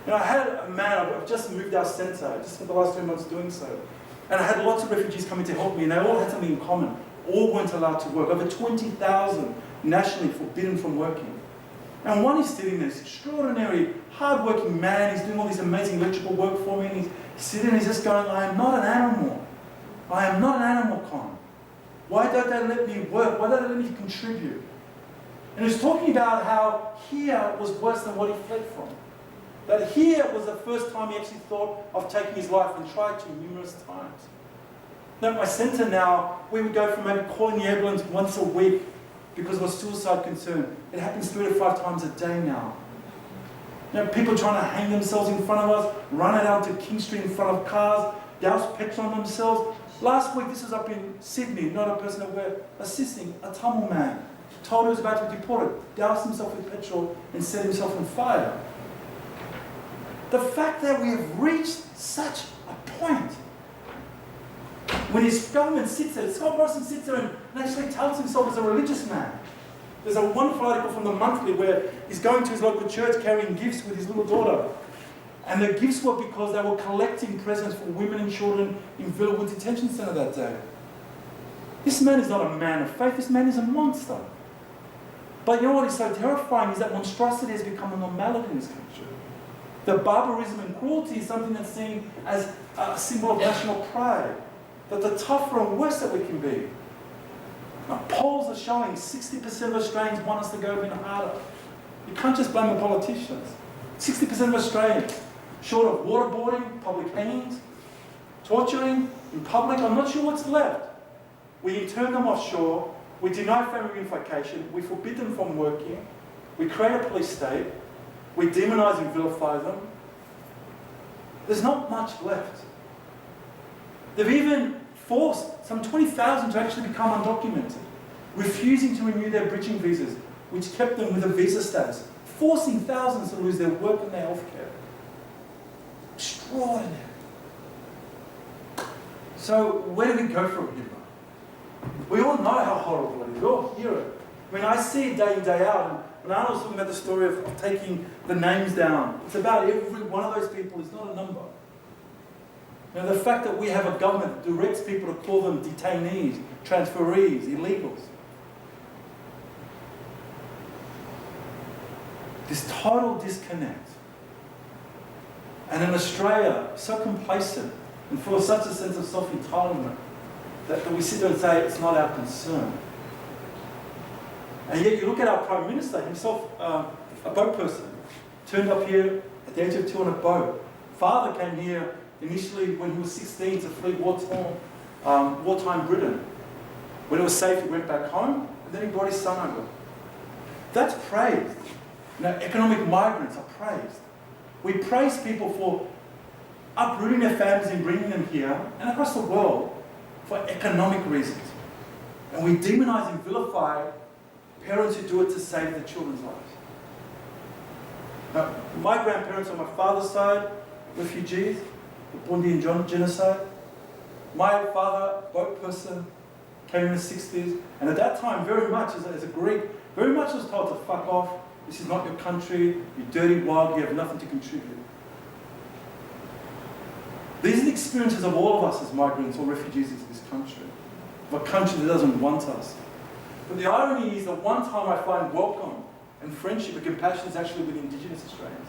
And I had a man, I've just moved our centre, just for the last 2 months doing so. And I had lots of refugees coming to help me, and they all had something in common. All weren't allowed to work. Over 20,000 nationally forbidden from working. And one is sitting there, this extraordinary, hard-working man. He's doing all this amazing electrical work for me, and he's sitting and he's just going, I am not an animal. I am not an animal, Con. Why don't they let me work? Why don't they let me contribute? And he was talking about how here was worse than what he fled from. That here was the first time he actually thought of taking his life, and tried to numerous times. Now at my centre now, we would go from maybe calling the ambulance once a week because of a suicide concern. It happens 3 to 5 times a day now. You know, people trying to hang themselves in front of us, run out onto King Street in front of cars, douse petrol on themselves. Last week, this was up in Sydney, not a person that we're assisting, a Tamil man. Told he was about to be deported, doused himself with petrol and set himself on fire. The fact that we have reached such a point when his government sits there, Scott Morrison sits there and actually touts himself as a religious man. There's a wonderful article from the Monthly where he's going to his local church carrying gifts with his little daughter. And the gifts were because they were collecting presents for women and children in Villawood Detention Centre that day. This man is not a man of faith, this man is a monster. But you know what is so terrifying is that monstrosity has become a normality in this country. The barbarism and cruelty is something that's seen as a symbol of national pride. That the tougher and worse that we can be. Now, polls are showing 60% of Australians want us to go even harder. You can't just blame the politicians. 60% of Australians, short of waterboarding, public hangings, torturing in public, I'm not sure what's left. We intern them offshore, we deny family reunification, we forbid them from working, we create a police state, we demonise and vilify them. There's not much left. They've even forced some 20,000 to actually become undocumented, refusing to renew their bridging visas, which kept them with a visa status, forcing thousands to lose their work and their healthcare. Extraordinary. So where do we go from here? We all know how horrible it is. We all hear it. I mean, I see it day in, day out. And when Arnold was talking about the story of taking the names down, it's about every one of those people. It's not a number. You know, the fact that we have a government that directs people to call them detainees, transferees, illegals. This total disconnect. And in Australia, so complacent and full of such a sense of self-entitlement that we sit there and say it's not our concern. And yet you look at our Prime Minister, himself a boat person, turned up here at the age of 2 on a boat. Father came here initially when he was 16 to flee wartime Britain. When it was safe, he went back home, and then he brought his son over. That's praised. You know, economic migrants are praised. We praise people for uprooting their families and bringing them here, and across the world, for economic reasons. And we demonise and vilify parents who do it to save their children's lives. Now, my grandparents on my father's side, refugees, the Burundian genocide. My father, boat person, came in the 60s, and at that time, very much as a Greek, very much was told to fuck off. This is not your country, you're dirty, wild, you have nothing to contribute. These are the experiences of all of us as migrants or refugees into this country, of a country that doesn't want us. But the irony is that one time I find welcome and friendship and compassion is actually with Indigenous Australians.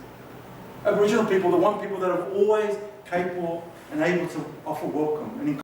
Aboriginal people, the one people that are always capable and able to offer welcome and